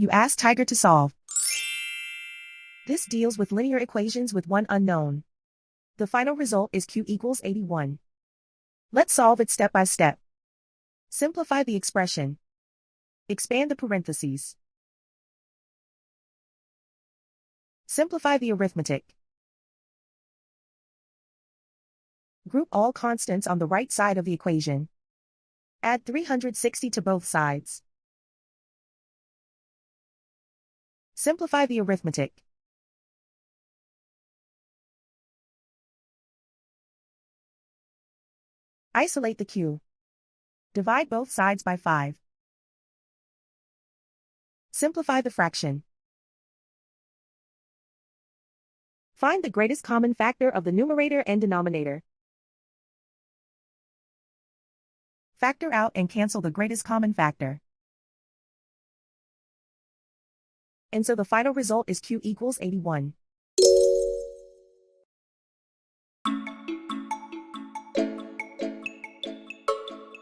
You ask Tiger to solve. This deals with linear equations with one unknown. The final result is q equals 81. Let's solve it step by step. Simplify the expression. Expand the parentheses. Simplify the arithmetic. Group all constants on the right side of the equation. Add 360 to both sides. Simplify the arithmetic. Isolate the q. Divide both sides by 5. Simplify the fraction. Find the greatest common factor of the numerator and denominator. Factor out and cancel the greatest common factor. And so the final result is q equals 81.